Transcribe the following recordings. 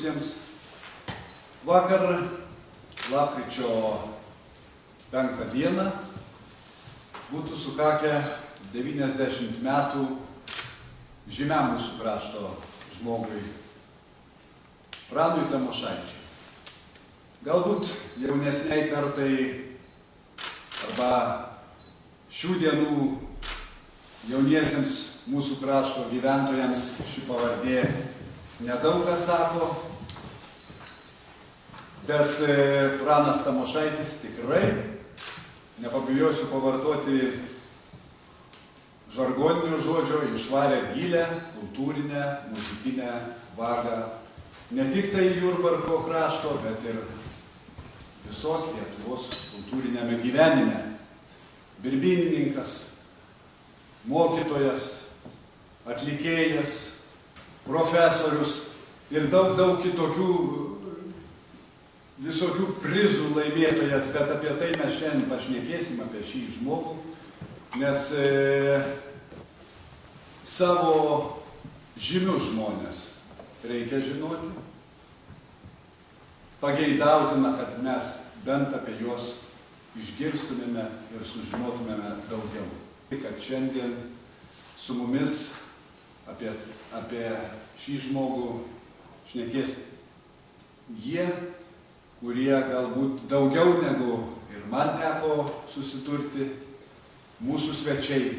atvykusiems. Vakar, lapkričio 5 dieną, būtų sukakę 90 metų žymiam mūsų krašto žmogui, Pranui Tamošaičiui. Galbūt jaunesniai kartai arba šių dienų jauniesiems mūsų krašto gyventojams ši pavardė nedaug ką sako, bet Pranas Tamošaitis tikrai, nepabijosiu pavartoti žargoninio žodžio, išvarė gilę kultūrinę, muzikinę vagą ne tik tai Jurbarko krašto, bet ir visos Lietuvos kultūrinėme gyvenime. Birbynininkas, mokytojas, atlikėjas, profesorius ir daug kitokių visokių prizų laimėtojas, bet apie tai mes šiandien pašnekėsim, apie šį žmogų, nes savo žymius žmonės reikia žinoti. Pageidautina, kad mes bent apie juos išgirstumėme ir sužinotumėme daugiau. Kad šiandien su mumis apie šį žmogų šnekės jie, kurie galbūt daugiau negu ir man teko susidurti, mūsų svečiai,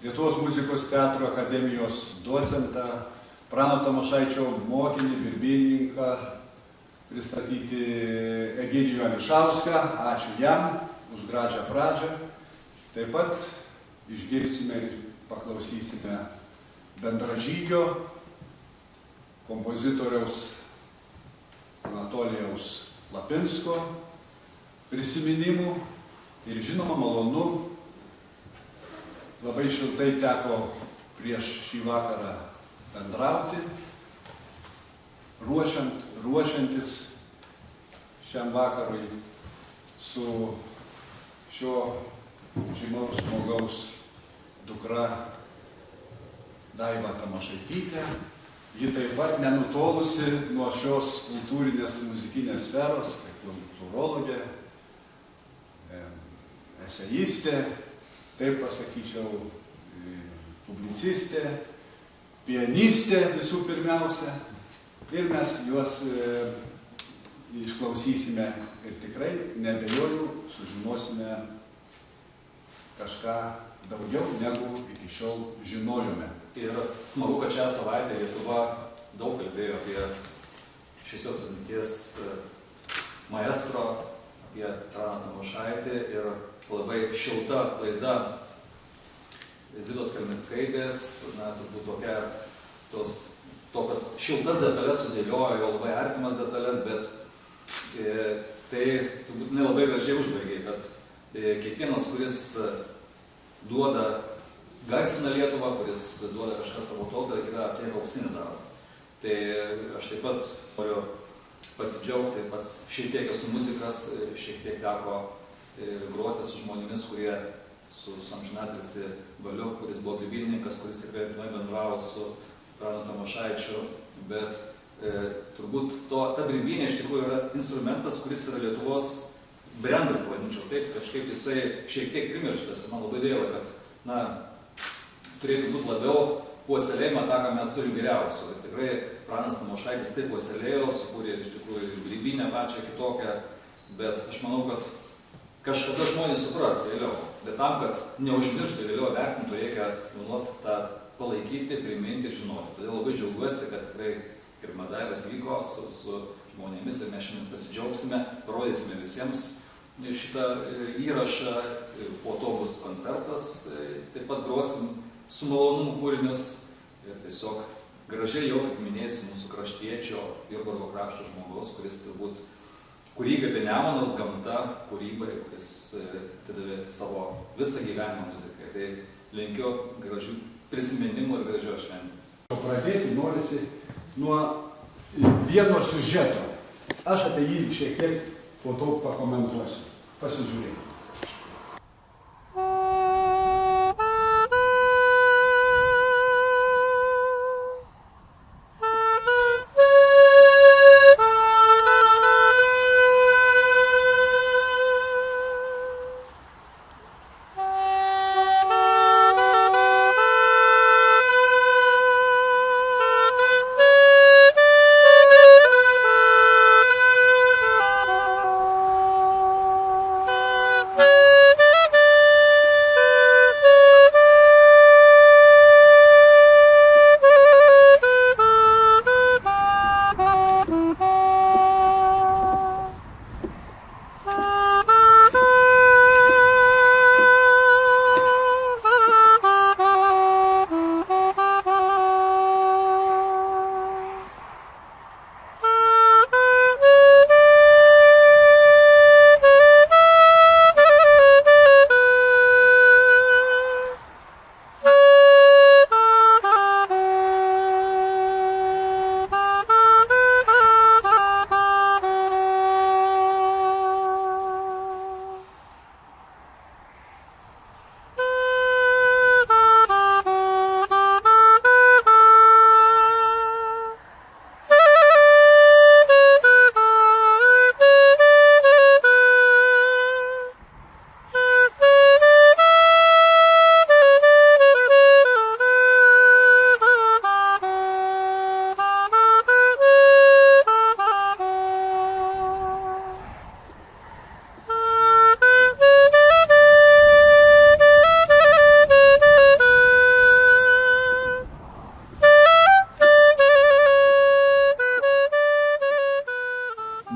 Lietuvos muzikos teatro akademijos docentą, Prano Tamošaičio mokinį, birbynininką, pristatyti Egidijų Ališauską. Ačiū jam už gražią pradžią. Taip pat išgirsime ir paklausysime bendražygio, kompozitoriaus Anatolijaus Lapinsko prisiminimų ir žinoma malonu, labai šiltai teko prieš šį vakarą bendrauti, ruošiantis šiam vakarui su šio žymaus žmogaus dukra Daiva Tamošaitytė. Ji taip pat nenutolusi nuo šios kultūrinės muzikinės sferos, tai kultūrologė, eseistė, taip pasakyčiau, publicistė, pianistė visų pirmiausia. Ir mes juos išklausysime ir tikrai, neabejoju, sužinosime kažką daugiau negu iki šiol žinojome. Ir smagu, kad šią savaitę Lietuva daug kalbėjo apie šviesios atminties maestro, apie Praną Tamošaitį, ir labai šilta laida Zitos Kelmickaitės, turbūt tokias šiltas detalės sudėliojo, jo labai artimas detalės, bet tai turbūt nelabai gražiai užbaigė, kad kiekvienas, kuris duoda, garsina Lietuvą, kuris duoda kažką savo tautą, yra atlieka auksinį darbą. Tai aš taip pat noriu pasidžiaugti, pats šiek tiek esu muzikas, šiek tiek teko groti su žmonėmis, kurie su amžinatilsį Baliu, kuris buvo birbynininkas, kuris tikrai bendravo su Pranu Tamošaičiu, bet turbūt ta birbynė iš tikrųjų yra instrumentas, kuris yra Lietuvos brendas, pavadinčiau taip, kažkaip jisai šiek tiek primirštas. Man labai gaila, kad turėtų būti labiau puoselėjama tą, ką mes turim geriausių. Ir tikrai Pranas Tamošaitis taip puoselėjo, sukūrė iš tikrųjų birbynę pačią kitokią, bet aš manau, kad kažkada žmonės supras vėliau. Bet tam, kad neužmirštų vėliau vertintų, reikia nuolat tą palaikyti, priminti ir žinoti. Todėl labai džiaugiuosi, kad tikrai Kirma Daiva atvyko su žmonėmis ir mes šiandien pasidžiaugsime, parodysime visiems šitą įrašą, po to bus koncertas, taip pat grosim su malonumu kūrinius ir tiesiog gražiai jau, kaip minėsiu, mūsų kraštiečio, Jurbarko krašto žmogaus, kuris turbūt kurį kaip Nemunas, gamta, kūrybai, kuris atidavė savo visą gyvenimą muzikai. Tai linkiu gražių prisiminimų ir gražios šventės. Pradėti norisi nuo vieno siužeto. Aš apie jį šiek tiek po to pakomentuosiu. Pasižiūrėkite.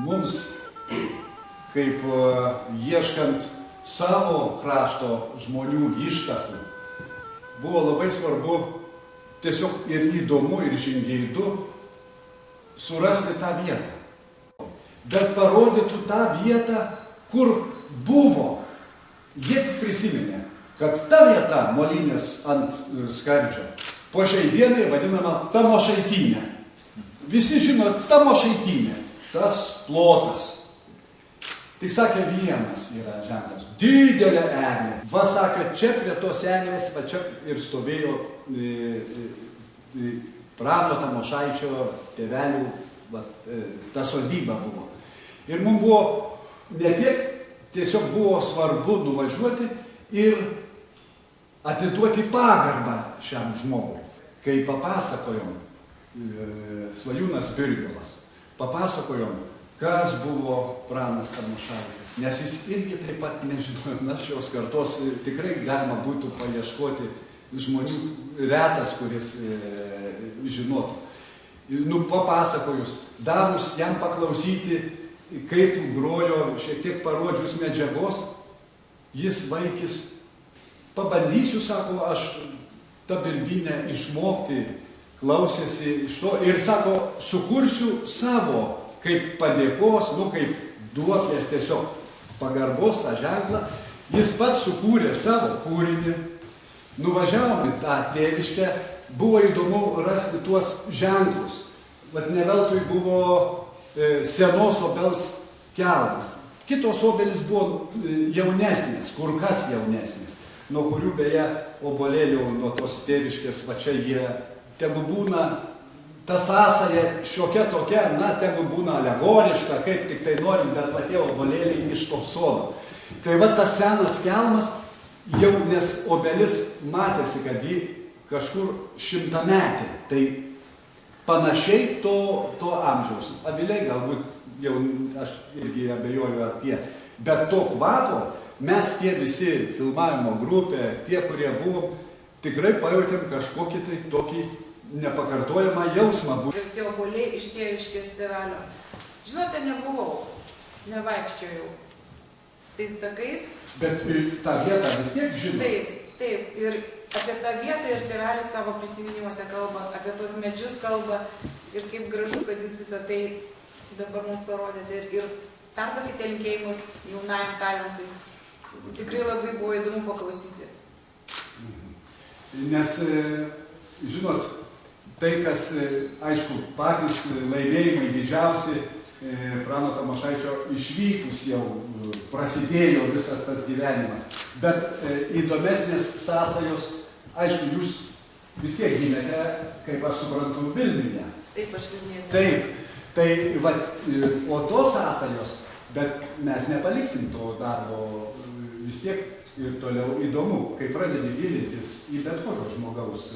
mums, kaip ieškant savo krašto žmonių ištakų, buvo labai svarbu tiesiog ir įdomu, ir žingeidu surasti tą vietą. Bet parodytų tą vietą, kur buvo. Jie tik prisiminė, kad ta vieta, Molynės ant Skardžio, po šiai dienai vadinama Tamošaitinė. Visi žino Tamošaitinė, tas plotas. Tai sakė, vienas yra ženklas, didelė eglė. Va sakė, čia prie tos eglės, va čia ir stovėjo Prano Tamošaičio tėvelių, va, ta sodyba buvo. Ir mums buvo ne tiek, tiesiog buvo svarbu nuvažiuoti ir atiduoti pagarbą šiam žmogui. Kai papasakojom, Svajūnas Birgilas, papasakojom, kas buvo Pranas Tamošaitis, nes jis irgi taip pat nežinojo, na šios kartos tikrai galima būtų paieškoti žmonių retas, kuris žinotų. Nu, papasakojus, davus jam paklausyti, kaip grojo, šiek tiek parodžius medžiagos, jis vaikis, pabandysiu, sako, aš tą birbynę išmokti, klausėsi iš to ir sako, sukursiu savo, kaip padėkos, nu, kaip duoklės tiesiog pagarbos tą ženklą, jis pats sukūrė savo kūrinį, nuvažiavom į tą tėviškę, buvo įdomu rasti tuos ženklus, vat ne veltui buvo senos obels keltas. Kitos obelis buvo jaunesnės, kur kas jaunesnės, nuo kurių beje obolėlių nuo tos tėviškės, va čia jie, tegu būna ta sąsaja šiokia tokia, na, tegu būna alegoriška, kaip tik tai norim, bet patė obolėliai iš to sodo. Tai va tas senas kelmas, jau nes obelis matėsi, kad ji kažkur šimtametė, tai panašiai to amžiaus. Aviliai galbūt jau aš irgi abejoju ar tie, bet to kvapo mes tie visi filmavimo grupė, tie, kurie buvom, tikrai pajautėm kažkokį tai tokį nepakartojamą jausmą. Ir tie obuoliai iš tėviškės tėvelio. Žinote, nebuvau, nevaikščiojau tais takais. Bet tą vietą vis tiek žinau. Taip, taip. Ir apie tą vietą ir tėvelis savo prisiminimuose kalba, apie tos medžius kalba. Ir kaip gražu, kad jūs visą tai dabar mums parodėte. Ir perduokite linkėjimus jaunajam talentui. Tikrai labai buvo įdomu paklausyti. Nes, žinot, tai, kas, aišku, patys laimėjimai didžiausi, Prano Tamošaičio išvykus jau prasidėjo visas tas gyvenimas. Bet įdomesnės sąsajos, aišku, jūs vis tiek gimėte, kaip aš suprantu, Vilniuje. Taip, aš Vilniuje. Taip, tai, vat, o tos sąsajos, bet mes nepaliksim to darbo vis tiek ir toliau įdomu, kai pradedi gilintis į bet kokio žmogaus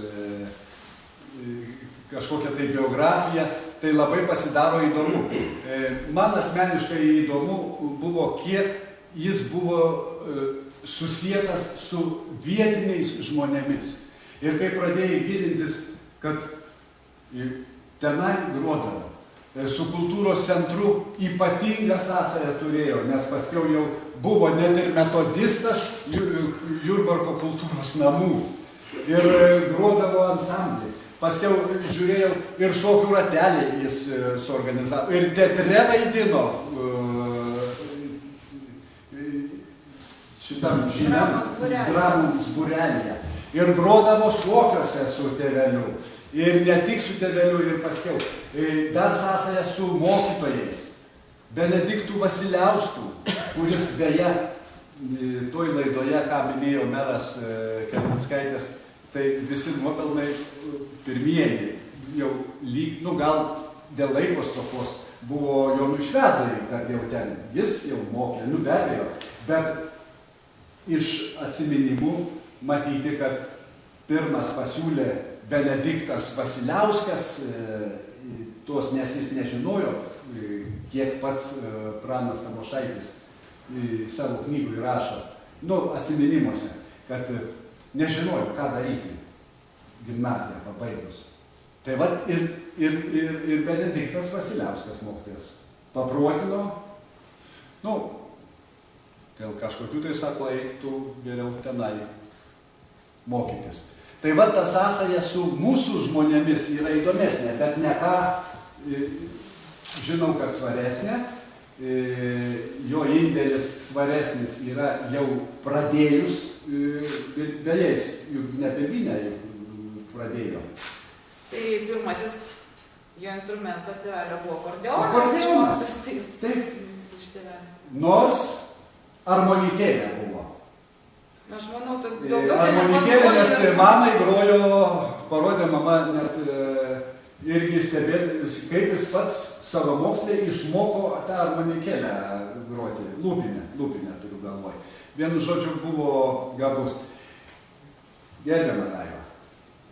kažkokią tai biografiją, tai labai pasidaro įdomu. Man asmeniškai įdomu buvo, kiek jis buvo susietas su vietiniais žmonėmis. Ir kai pradėjai gilintis, kad tenai grodavo, su kultūros centru ypatingą sąsają turėjo, nes paskiau jau buvo net ir metodistas Jurbarko kultūros namų. Ir grodavo ansamblį. Paskiau žiūrėjau ir šokių ratelį jis suorganizavo. Ir teatre vaidino šitam žymiam dramos būrelyje. Ir grodavo šokiuose su tėveliu. Ir ne tik su tėveliu, ir paskiau. Dar sąsaja su mokytojais. Benediktų Vasiliausku, kuris beje toj laidoje, ką minėjo meras Kelminskaitės, tai visi nuopelnai pirmieji jau lyg, nu gal dėl laiko stokos buvo Jonui Švedui, kad jau ten jis jau mokė, nu be abejo, bet iš atsiminimų matyti, kad pirmas pasiūlė Benediktas Vasiliauskas, tos nes jis nežinojo, kiek pats Pranas Tamošaitis savo knygų įrašo, nu atsiminimuose, kad nežinojo, ką daryti gimnaziją pabaigus. Tai vat ir Benediktas Vasiliauskas mokytojas paprotino, nu, dėl kažkokių tai sako, eiktų geriau tenai mokytis. Tai va ta sąsaja su mūsų žmonėmis yra įdomesnė, bet ne ką, žinau, kad svaresnė, jo indėlis svaresnis yra jau pradėjus, beje, juk ne Birbynė pradėjo. Tai pirmasis jo instrumentas tėvelio buvo akordeonas. Akordeonas, taip. Nors armonikėlė buvo. Aš manau, daugiau armonikėlė, nes mamai grojo, parodė mama net irgi stebėti, kaip jis pats savamokslė išmoko tą armonikėlę groti. Lūpinę turiu galvoj. Vienu žodžiu buvo gabus. Gerbiama Daiva,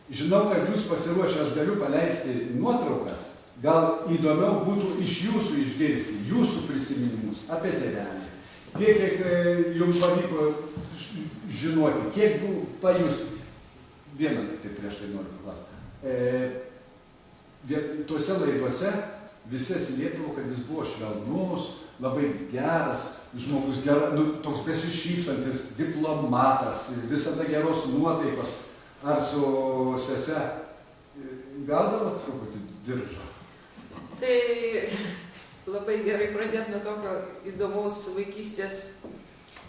žinau, kad jūs pasiruošę, aš galiu paleisti nuotraukas. Gal įdomiau būtų iš jūsų išgirsti, jūsų prisiminimus apie tėvelį. Tiek, kiek jums pavyko žinoti, kiek buvo pajusti. Vieną tik tai prieš tai noriu paklausti. Tuose laiduose visi atsiliepdavo, kad jis buvo švelnus, labai geras žmogus, toks besišypsantis, diplomatas, visada geros nuotaikos. Ar su sese gaudavo truputį diržo? Tai labai gerai pradėti nuo tokio įdomaus vaikystės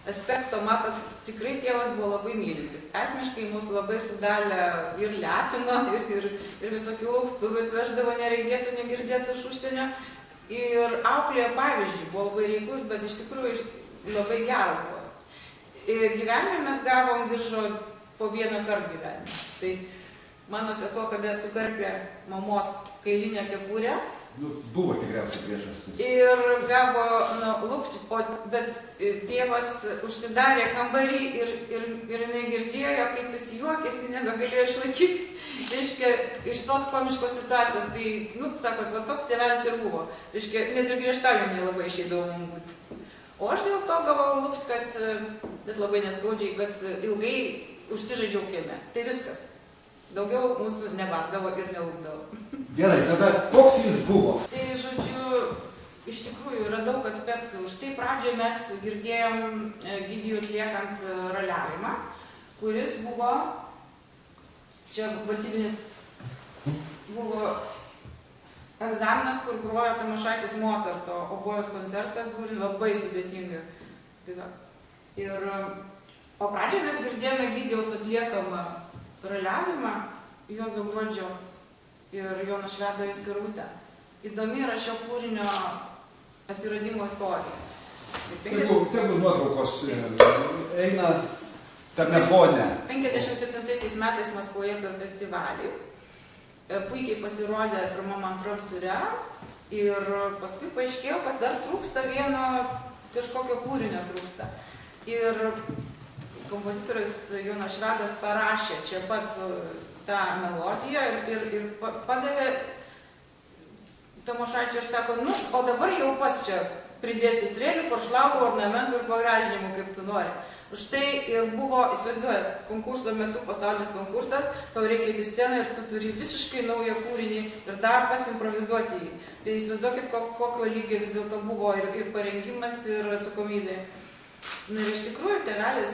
aspekto. Matot, tikrai tėvas buvo labai mylintis. Asmeniškai mus labai sudalė ir lepino, ir visokių lauktuvių atveždavo neregėtų, negirdėtų iš užsienio. Ir auklėje, pavyzdžiui, buvo labai reiklus, bet iš tikrųjų labai geras buvo. Gyvenime mes gavom diržo po vieną kartą gyvenime. Tai mano sesuo, kada sukarpė mamos kailinę kepurę, buvo tikriausiai priežastis. Ir gavo lupti, bet tėvas užsidarė kambarį ir jinai girdėjo, kaip jis juokėsi, nebegalėjo išlaikyti. Reiškia, iš tos komiškos situacijos, tai, sakot, va toks tėvelis ir buvo. Reiškia, net ir griežtavim nelabai išeidavo mums būti. O aš dėl to gavau lupti, bet labai neskaudžiai, kad ilgai užsižaidžiau kieme. Tai viskas. Daugiau mūsų nebardavo ir nelūkdavo. Gerai, tada koks jis buvo? Tai, žodžiu, iš tikrųjų yra daug aspektų. Štai pradžioje mes girdėjom Gidijų atliekant raliavimą, kuris buvo, čia valstybinis, buvo egzaminas, kur grojo Tamošaitis Mocarto obojos koncertas, buvo labai sudėtinga. O pradžioje mes girdėjome Gidijaus atliekamą raliavimą, Juozo Gruodžio ir Jono Švedo Įskarūtę. Įdomi yra šio kūrinio atsiradimo istorija. Tegul nuotraukos eina tame fone. 57 metais Maskvoje per festivalį puikiai pasirodė pirmam antram ture ir paskui paaiškėjo, kad dar trūksta vieno kažkokio kūrinio trūksta. Ir kompozitorius Jonas Švedas parašė čia pats tą melodiją ir padavė Tamošaičiui ir sako, o dabar jau pats čia pridėsi trėlių, foršlaugų, ornamentų ir pagražinimų, kaip tu nori. Už tai ir buvo, įsivaizduojat, konkurso metu, pasaulinis konkursas, tau reikia į sceną ir tu turi visiškai naują kūrinį ir dar pats improvizuoti jį. Tai įsivaizduokit, kokio lygio vis dėlto buvo ir parengimas, ir atsakomybė. Ir iš tikrųjų, tėvelis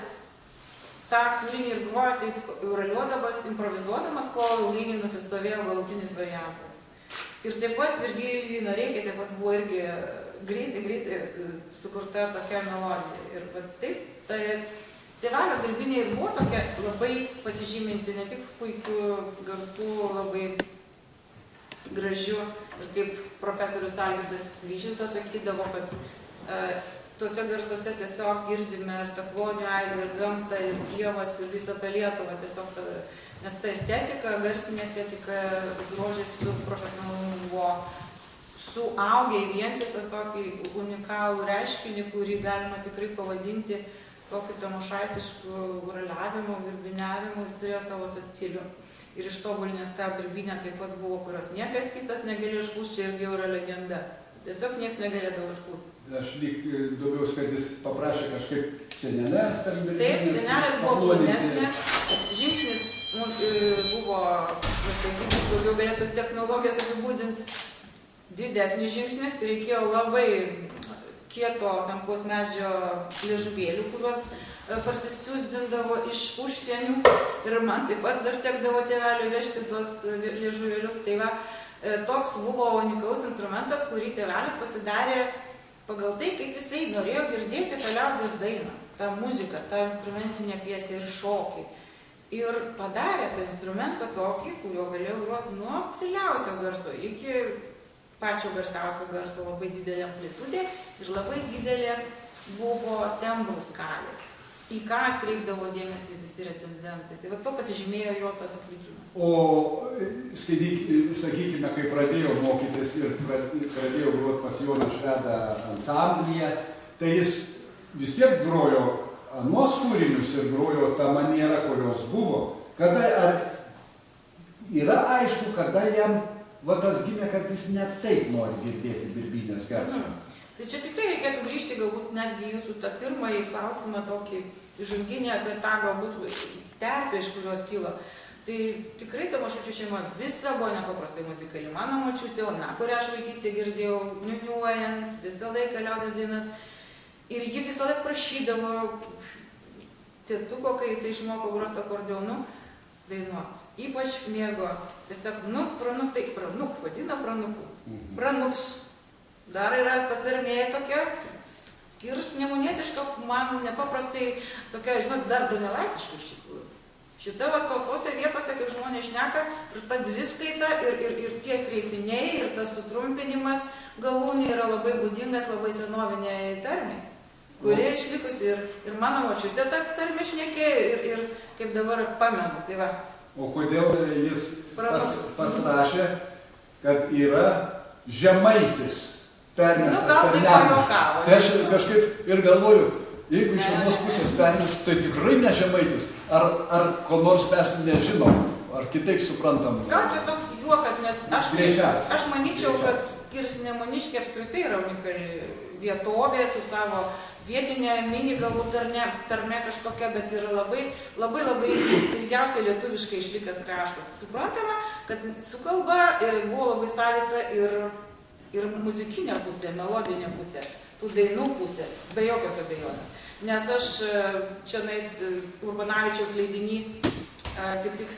tą kūrinį ir grojo taip raliuodamas, improvizuodamas, kol ilgainiui nusistovėjo galutinis variantas. Ir taip pat Virgilijui Noreikai taip pat buvo irgi greitai sukurta tokia melodija. Ir taip, tai tėvelio darbinė ir buvo tokia labai pasižyminti, ne tik puikių garsų, labai gražių. Ir kaip profesorius Algirdas Vyžintas sakydavo, kad tuose garsuose tiesiog girdime ir takvonių aibę, ir gamtą, ir pievas, ir visą tą Lietuvą. Tiesiog, nes ta estetika, garsinė estetika, grožis su profesionalumu buvo suaugę į vientisą tokį unikalų reiškinį, kurį galima tikrai pavadinti tokiu tamošaitišku raliavimu, birbiniavimu, jis turėjo savo tą stilių. Ir ištobulinęs tą birbinę taip pat buvo, kurios niekas kitas negalėjo išpūsti, čia irgi jau yra legenda. Tiesiog niekas negalėdavo išpūsti. Aš lyg daugiau, kad jis paprašė kažkaip senelės tam birbinės. Taip, senelės buvo plonesnės, žingsnis buvo, daugiau galėtų technologijas apibūdinti, didesnis žingsnis, reikėjo labai kieto tankaus medžio liežuvėlių, kuriuos parsisiųsdindavo iš užsienių ir man taip pat dar tekdavo tėveliui vežti tuos liežuvėlius. Tai va, toks buvo unikalus instrumentas, kurį tėvelis pasidarė pagal tai, kaip jisai norėjo girdėti tą liaudies dainą, tą muziką, tą instrumentinę pjesę ir šokį. Ir padarė tą instrumentą tokį, kuriuo galėjau groti nuo tyliausio garso iki pačio garsiausio garso, labai didelė amplitudė ir labai didelė buvo tembrų skalė, į ką atkreipdavo dėmesį visi recenzentai. Tai va to pasižymėjo jo tas atlikimas. O sakykime, kai pradėjau mokytis ir pradėjau groti pas Joną Švedą ansamblyje, tai jis vis tiek grojo anuos kūrinius ir grojo tą manierą, kurios buvo. Kada, ar yra aišku, kada jam va tas gimė, kad jis ne taip nori girdėti birbynės garsą? Tai čia tikrai reikėtų grįžti galbūt netgi jūsų tą pirmąjį klausimą, tokį įžanginį apie tą galbūt terpę, iš kurios kilo. Tai tikrai ta močiučių šeima visa buvo nepaprastai muzikali. Mano močiutė Ona, kurią aš vaikystėje girdėjau niuniuojant visą laiką liaudies dainas. Ir ji visą laiką prašydavo tėtuko, kai jisai išmoko groti akordeonu, dainuoti. Ypač mėgo tiesiog pranuk, tai pranuk, vadina pranuku. Pranuks. Dar yra ta tarmė tokia, skirsnemunietiška, man nepaprastai tokia, žinot, dar donelaitiška iš tikrųjų. Šita va tose vietose, kaip žmonės šneka, ir ta dviskaita, ir tie kreipiniai, ir tas sutrumpinimas galūnė yra labai būdingas, labai senoviniai tarmė, kurie išlikusi ir mano močiutė tą tarmę šnekėjo ir kaip dabar pamenu. Tai va. O kodėl jis pasrašė, kad yra žemaitis? Permestas per Nemuną. Tai aš kažkaip ir galvoju, jeigu iš vienos pusės permestas, tai tikrai ne žemaitis. Ar ko nors mes nežinom, ar kitaip suprantam? Gal čia toks juokas, nes aš manyčiau, kad Kirsnemoniškė apskritai yra unikali vietovė su savo vietinė mini, galbūt tarme kažkokia, bet yra labai ilgiausiai lietuviškai išlikęs kraštas. Suprantama, kad su kalba buvo labai savita ir muzikinė pusė, melodinė pusė, tų dainų pusė, be jokios abejonės. Nes aš čianais Urbanavičiaus leidinį, kaip tik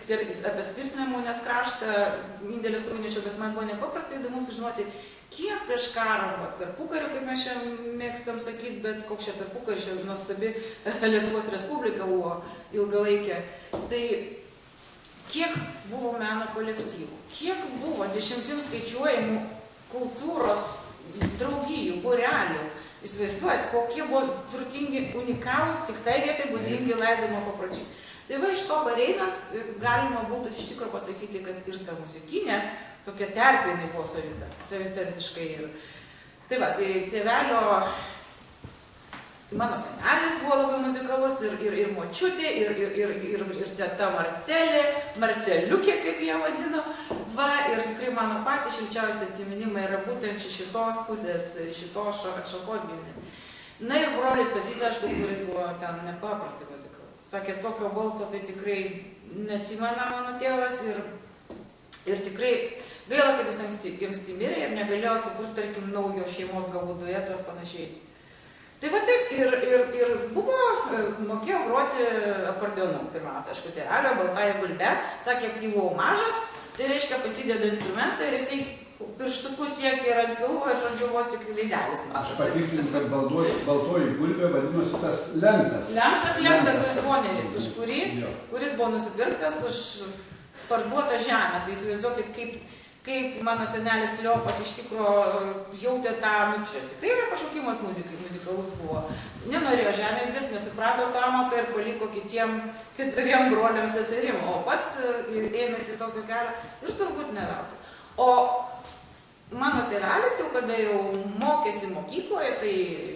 apie Skirsnemunės kraštą, indėlės rūnėčiau, bet man buvo nepaprastai įdomu sužinoti, kiek prieš karą, tarpukariu, kaip mes čia mėgstam sakyti, bet koks čia tarpukariu, čia nuostabi Lietuvos Respublika buvo ilgalaikė. Tai kiek buvo meno kolektyvų, kiek buvo dešimtim skaičiuojamų kultūros draugijų, būrelių. Įsivaizduojate, kokie buvo turtingi, unikalūs, tik tai vietai būdingi laidojimo papročiai. Tai va iš to pareinant, galima būtų iš tikrųjų pasakyti, kad ir ta muzikinė, tokia terpė buvo savita visiškai. Tai va, tai tėvelio, mano senelis buvo labai muzikalus, ir močiutė, ir teta Marcelė, Marceliukė, kaip jie vadino. Va, ir tikrai mano patys šilčiausi atsiminimai yra būtent šitos pusės, šitos atšakos giminė. Na ir brolis Stasys, aišku, kuris buvo ten nepaprastai muzikalus. Sakė, tokio balso tai tikrai neatsimena mano tėvas ir tikrai gaila, kad jis anksti mirė ir negalėjo sukurti, tarkim, naujo šeimos galbūt dueto ar panašiai. Tai va taip, ir buvo, mokėjau groti akordeonu pirmiausia, aišku, tėvelio, baltąją gulbę, sakė, kai buvau mažas, tai reiškia pasideda instrumentą ir jisai pirštukus siekia ir ant pilvo ir žodžiu vos tik veidelis. Aš patikslinu, kad baltoji gulbė vadinosi tas lentas. Lentas Voneris, už kuris buvo nusipirktas už parduotą žemę. Tai įsivaizduokit, kaip mano senelis Kleopas iš tikro jautė tą, čia tikrai yra pašaukimas muzikalus buvo. Nenorėjo žemės dirbti, nesuprato tą amatą ir paliko kitiem broliams seserim, o pats ėmėsi tokio kelio ir turbūt neveltui. O mano tėvelis jau, kada jau mokėsi mokykloje, tai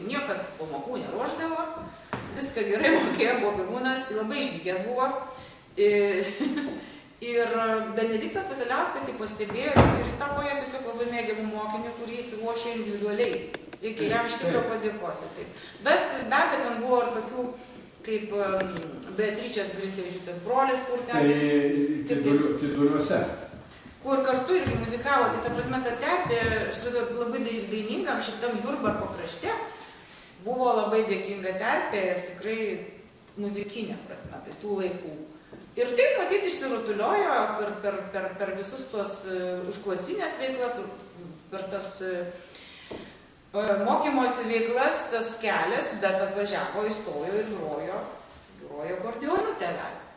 niekad pamokų neruošdavo, viską gerai mokėjo, buvo pirmūnas, labai išdykęs buvo. Ir Benediktas Vasiliauskas jį pastebėjo ir jis tapo jo tiesiog labai mėgiamų mokinių, kurį jis ruošė individualiai. Reikia jam iš tikrųjų padėkoti. Bet be abejo, ten buvo ir tokių kaip Beatričės Grincevičiūtės brolis, kur ten... Tai Kiduliuose. kur kartu irgi muzikavo, tai ta prasme ta terpė, aš turiu labai dainingam šitam Jurbarko krašte, buvo labai dėkinga terpė ir tikrai muzikinė prasme, tai tų laikų. Ir taip, matyti, išsirutuliojo per visus tuos užklasinės veiklas, per tas mokymosi veiklas, tas kelias, bet atvažiavo, įstojo ir grojo akordeonu tėvelis.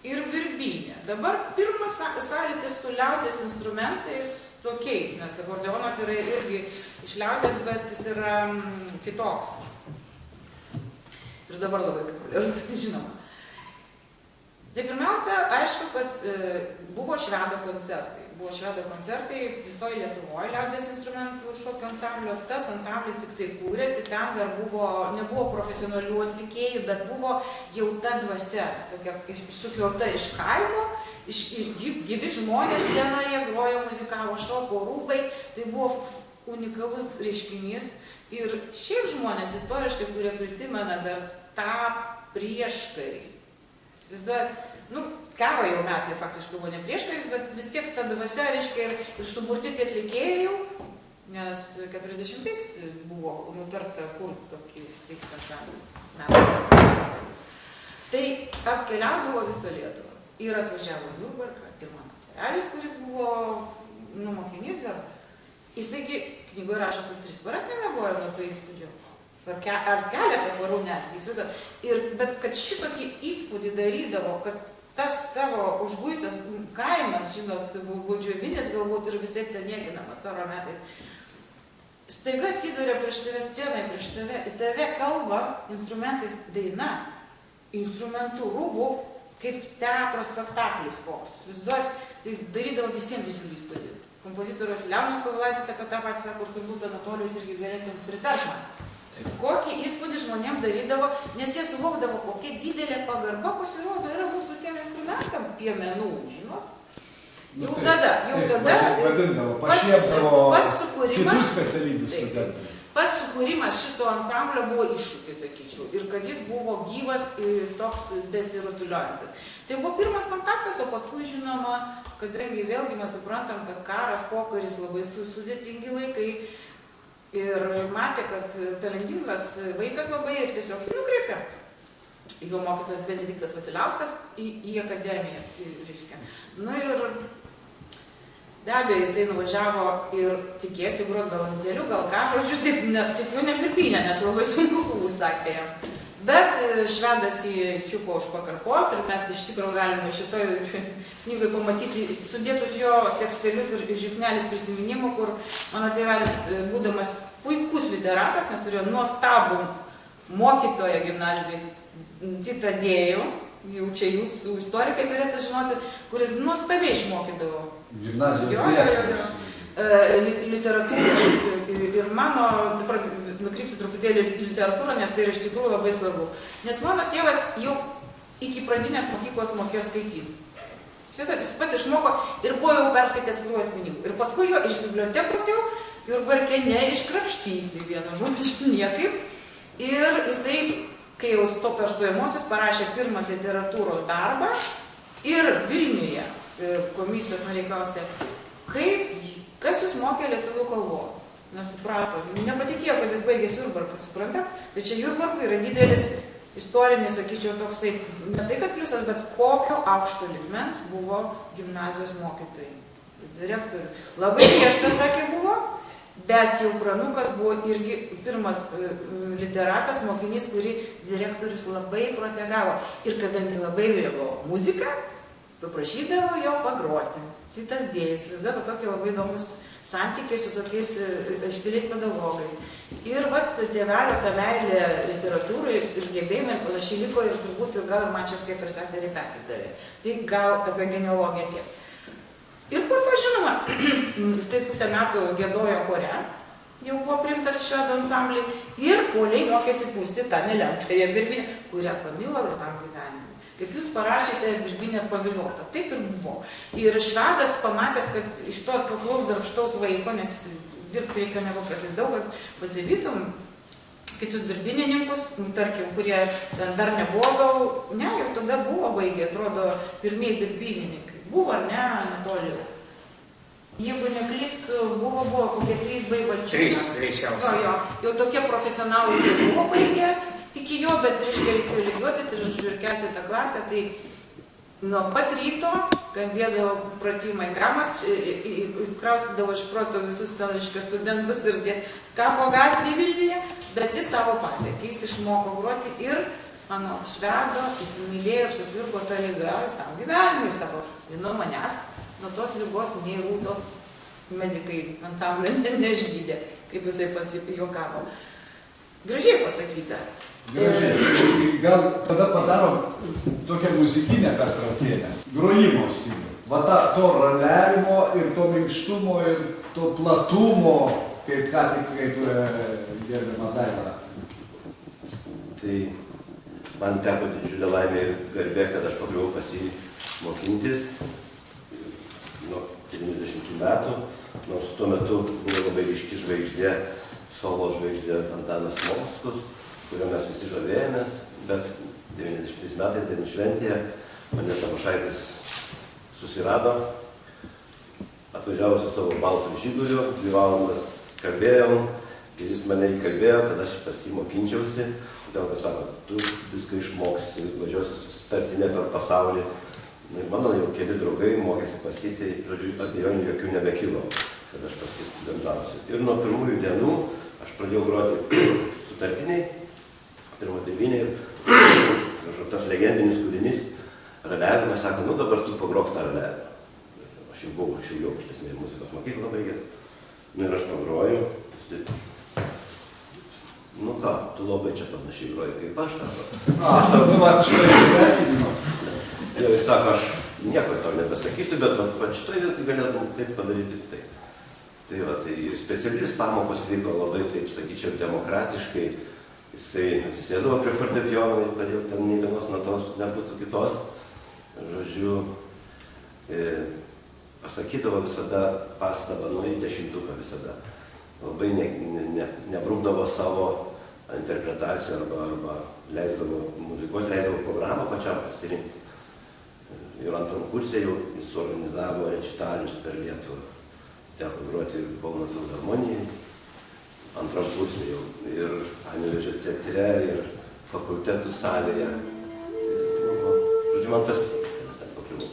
Ir birbynė. Dabar pirmas sąlytis su liaudies instrumentais tokiais, nes akordeonas yra irgi iš liaudies, bet jis yra kitoks. Ir dabar labai populiarus, žinoma. Tai pirmiausia, aišku, kad buvo švedo koncertai. Buvo švedo koncertai visoje Lietuvoje liaudies instrumentų šokio ansamblio. Tas ansamblis tik tai kūrėsi, ten dar nebuvo profesionalių atlikėjų, bet buvo jau ta dvasia, tokia sukelta iš kaimo, gyvi žmonės scenoje grojo, muzikavo, šoko rūbai. Tai buvo unikalus reiškinys. Ir šiaip žmonės istoriškai, kurie prisimena dar tą prieškarį. Karo jau metai faktiškai buvo ne prieškaris, bet vis tiek ta dvasia, reiškia, ir suburti tie atlikėjai jau, nes 40-ais buvo nutarta kurti tokį metais. Tai apkeliaudavo visą Lietuvą. Ir atvažiavo Jurbarką, ir mano tėvelis, kuris buvo mokinys dar. Jisai knygoje rašo, kad 3 paras nemiegojo nuo to įspūdžio. Ar keletą parų net. Bet kad šitokį įspūdį darydavo, kad tas tavo užguitas kaimas, žinot, Budžiovinis galbūt ir visai ten niekinamas caro metais, staiga atsiduria prieš tave scenai, prieš tave kalba instrumentais daina, instrumentų rūbų, kaip teatro spektaklis koks. Visuot, tai darydavo visiems didžiulį įspūdį. Kompozitorius Leonas Povilaitis apie tą patį sako, ir turbūt Anatolijus irgi galėtum pritart man. Kokį įspūdį žmonėms darydavo, nes jie suvokdavo, kokia didelė pagarba pasirodo yra mūsų tiem instrumentam piemenų, žinot. Jau tada pats sukūrimas šito ansamblio buvo iššūkis, sakyčiau, ir kad jis buvo gyvas ir toks besirutuliojantis. Tai buvo pirmas kontaktas, o paskui žinoma, kadangi vėlgi mes suprantam, kad karas, pokaris labai sudėtingi laikai, ir matė, kad talentingas vaikas labai ir tiesiog jį nukreipė. Jo mokytojas Benediktas Vasiliauskas į akademiją, reiškia. Ir be abejo, jisai nuvažiavo ir tikėsi grot gal antėlių, gal ką, žodžiu, tik jau ne birbynę, nes labai sunku sakė jam. Bet švedas jį čiupo už pakarpos ir mes iš tikrųjų galime šitoj knygai pamatyti sudėtus jo tekstelius ir žifnelis prisiminimų, kur mano tėvelis, būdamas puikus literatas, nes turėjo nuostabų mokytoją gimnazijai, Titą Dėjų, jau čia jūs istorikai turėtų žinoti, kuris nuostabiai išmokydavo. Gimnazijos literatūrą ir mano, dabar nukrypsiu truputėlį literatūrą, nes tai yra iš tikrųjų labai svarbu. Nes mano tėvas jau iki pradinės mokyklos mokėjo skaityti. Jis pat išmoko ir buvo jau perskaitęs krūvas pinigų. Ir paskui jo iš bibliotekos jau Jurbarke neiškrapštysi vienu žodžiu niekaip. Ir jisai, kai jau per stojamosius, parašė pirmas literatūros darbą ir Vilniuje komisijos nariai klausė, kas jūs mokė lietuvių kalbos? Nesuprato, nepatikėjo, kad jis baigėsi Jurbarką, suprantat? Tai čia Jurbarkui yra didelis istorinis, sakyčiau, toksai, ne tai kad pliusas, bet kokio aukšto lygmens buvo gimnazijos mokytojai, direktorių. Labai griežtas, sakė, buvo, bet jau pranukas buvo irgi pirmas literatas, mokinys, kurį direktorius labai protegavo. Ir kadangi labai mėgo muziką, paprašydavo jo pagroti. Tai tas Dėjus, vis dėlto tokie labai įdomus santykiai su tokiais iškiliais pedagogais. Ir vat tėvelio ta meilė literatūrai ir gebėjimai panašiai liko ir turbūt ir gal man šiek tiek ir seserį persidavė. Tai gal apie genealogiją tiek. Ir po to, žinoma, jisai pusę metų giedojo chore, jau buvo priimtas švedų ansamblį ir poliai mokėsi pūsti tą nelemtąją birbynę, kurią pamilo visam gyvenimui. Kaip jūs parašėte, birbynės paviliotas, taip ir buvo. Ir švedas pamatęs, kad iš to atkaklaus darbštaus vaiko, nes dirbti reikia nepaprastai daug, kad pasivytum kitus birbynininkus, tarkim, kurie dar nebuvo gal, ne, jau tada buvo baigę, atrodo, pirmieji birbynininkai. buvo, ne, netoli. Jeigu neklystu, buvo kokie 3 baigiančių. 3 greičiausiai. Jau tokie profesionalūs jau buvo baigę iki jo, bet reiškia reikėjo lygiuotis ir žodžiu ir kelti tą klasę. Tai nuo pat ryto, kai vėdavo pratimai gamas, kraustydavo iš proto visus ten, reiškia, studentus ir Skapo gatvį Vilniuje, bet jis savo pasiekė, jis išmoko groti ir švedo, įsimylėjo ir susirgo tą ligą visam gyvenimui, jis sako, nuo manęs, nuo tos ligos nei rūtos medikai ansamblio neišgydė, kaip jisai pasijuokavo. Gražiai pasakyta. Gražiai. Gal tada padarom tokią muzikinę pertraukėlę. Grojimo stilių. Va to raliavimo ir to minkštumo ir to platumo, kaip ką tik kaip gerbiama Daiva. Tai man teko didžiulė laimė ir garbė, kad aš pakliuvau pas jį mokintis nuo 90 metų, nors tuo metu buvo labai ryški žvaigždė, solo žvaigždė Antanas Mockus, kurio mes visi žavėjomės, bet 90 metais dainų šventėje mane Tamošaitis susirado, atvažiavo su savo baltu žiguliu, 2 valandas kalbėjom ir jis mane įkalbėjo, kad aš pas jį mokinčiausi. Todėl, kad sako, tu viską išmoksi, važiuosi sutartinę per pasaulį. Ir mano jau keli draugai mokėsi pas jį, tai, žodžiu, abejonių jokių nebekilo, kad aš pas jį studentausiu. Ir nuo pirmųjų dienų aš pradėjau groti sutartiniai, pirmo dėbiniai, ir tas legendinis kūrinys, raliavimas, sako, nu dabar tu pagrok tą raliavimą. Aš jau buvau Šiaulių aukštesnėje muzikos mokyklą baigęs. Nu ir aš pagroju. Nu ką, tu labai čia panašiai groji kaip aš, sako. Nu va, štai įvertinimas. Jis sako, aš nieko to nebesakysiu, bet va šitoj vietoj galėtum taip padaryti taip. Tai va, tai specialist pamokos vyko labai, taip sakyčiau, demokratiškai. Jisai atsisėsdavo prie fortepijono, kad jau ten nei vienos natos nebūtų kitos. Žodžiu, pasakydavo visada pastabą, nu į 10-tuką visada. Labai nebrūkdavo savo interpretacijų arba leisdavo muzikuoti, leisdavo programą pačiam pasirinkti. Ir antram kursė jau jis organizavo rečitalius per Lietuvą. Teko groti Kauno filharmonijai, antram kursė jau ir Panevėžio teatre, ir fakultetų salėje. Žodžiu, man pasisekė, kad aš ten pakliuvau.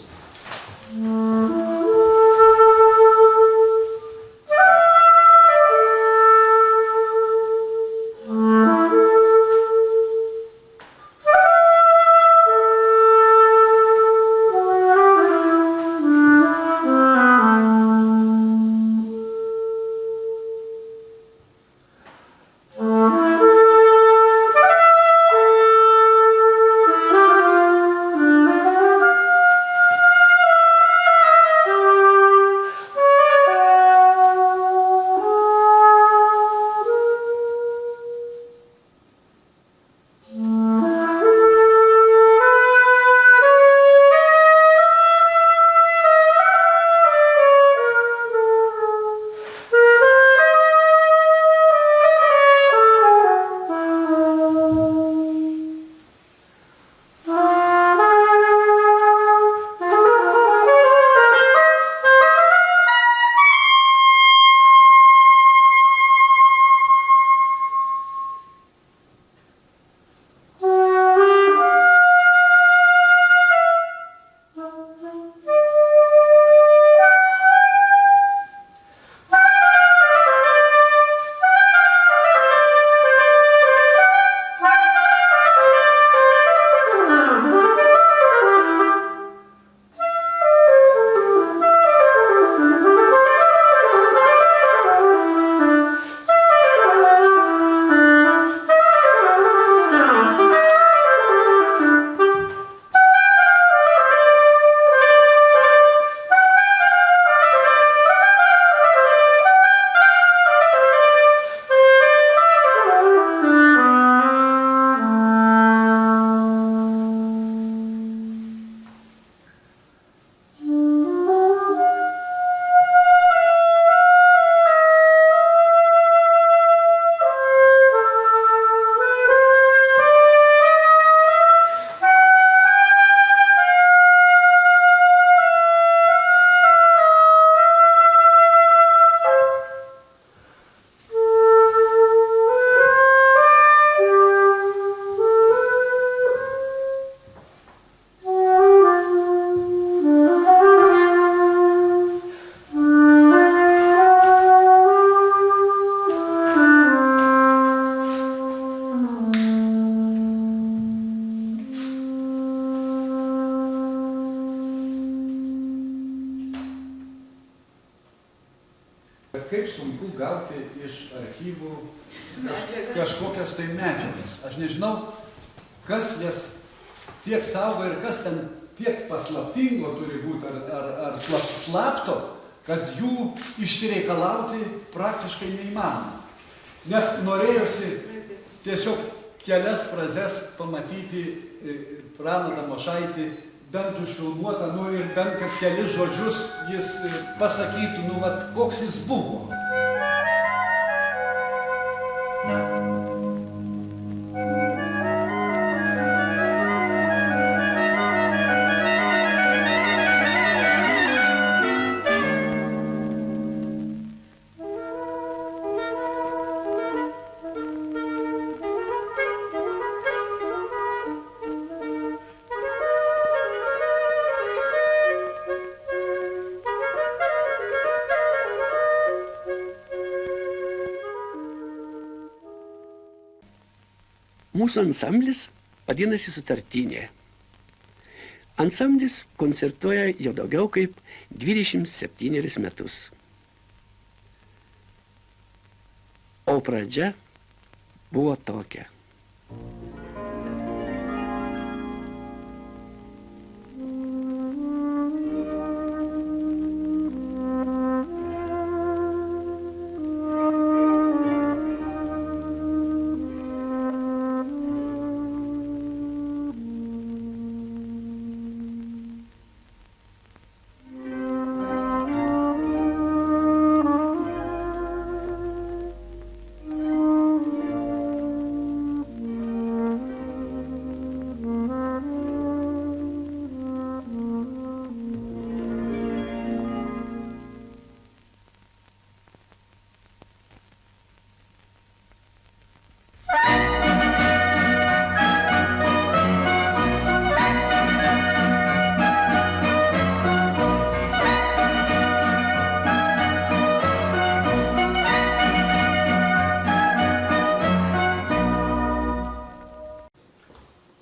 gauti iš archyvų kažkokias tai medžiagas. Aš nežinau, kas jas tiek saugo ir kas ten tiek paslaptingo turi būti, ar slapto, kad jų išsireikalauti praktiškai neįmanoma. Nes norėjosi tiesiog kelias frazes pamatyti Praną Tamošaitį, bent užfilmuotą, ir bent kad kelis žodžius jis pasakytų, koks jis buvo. Mūsų ansamblis vadinasi Sutartinė. Ansamblis koncertuoja jau daugiau kaip 27 metus. O pradžia buvo tokia.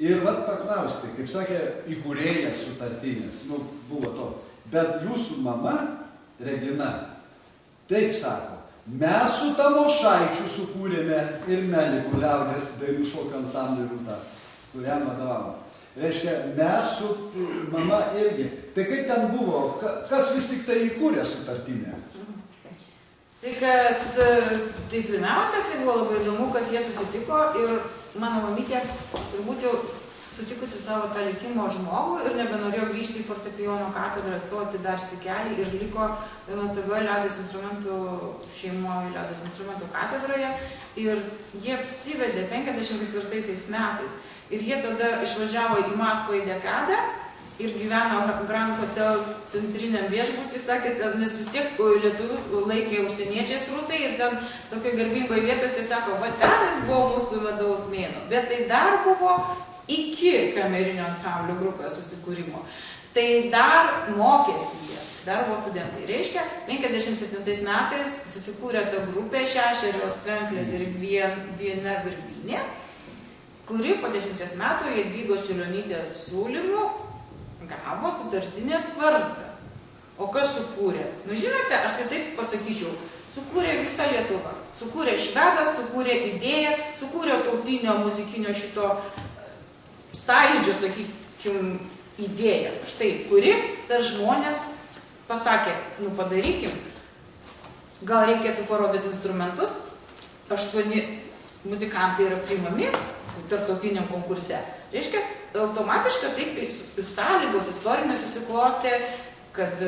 Ir paklausti, kaip sakė, įkūrėjas Sutartinės, buvo to. Bet jūsų mama, Regina, taip sako, mes su Tamošaičiu sukūrėme ir Melikų liaudės dainų šokio ansamblį Rūta, kuriam vadovavo. Reiškia, mes su mama irgi. Tai kaip ten buvo, kas vis tik tai įkūrė Sutartinę? Tai pirmiausia, tai buvo labai įdomu, kad jie susitiko ir mano mamytė turbūt jau sutikusi savo tą likimo žmogų ir nebenorėjo grįžti į fortepijono katedrą, stoti dar sikelį ir liko nuostabioje liaudies instrumentų šeimoje, liaudies instrumentų katedroje. Ir jie apsivedė 54 metais. Ir jie tada išvažiavo į Maskvą į dekadą ir gyveno Grand Hotel centriniam viešbutį, sakė, nes vis tiek lietuvius laikė užsieniečiais rusai ir ten tokioj garbingoje vietoje, tai sako, va ten ir buvo mūsų medaus mėnuo. Bet tai dar buvo iki kamerinio ansamblio grupės susikūrimo. Tai dar mokėsi jie, dar buvo studentai. Reiškia, 57 metais susikūrė ta grupė 6 kanklės ir viena birbynė, kuri po 10 metų Jadvygos Čiurlionytės siūlymu gavo Sutartinės vardą. O kas sukūrė? Žinote, aš tai taip pasakyčiau, sukūrė visą Lietuvą. Sukūrė švedas, sukūrė idėją, sukūrė tautinio muzikinio šito sąjūdžio, sakykim, idėją. Štai, kuri dar žmonės pasakė, padarykim, gal reikėtų parodyti instrumentus, 8 muzikantai yra priimami tarptautiniam konkurse. Reiškia, automatiškai taip sąlygos istorinės susiklostė, kad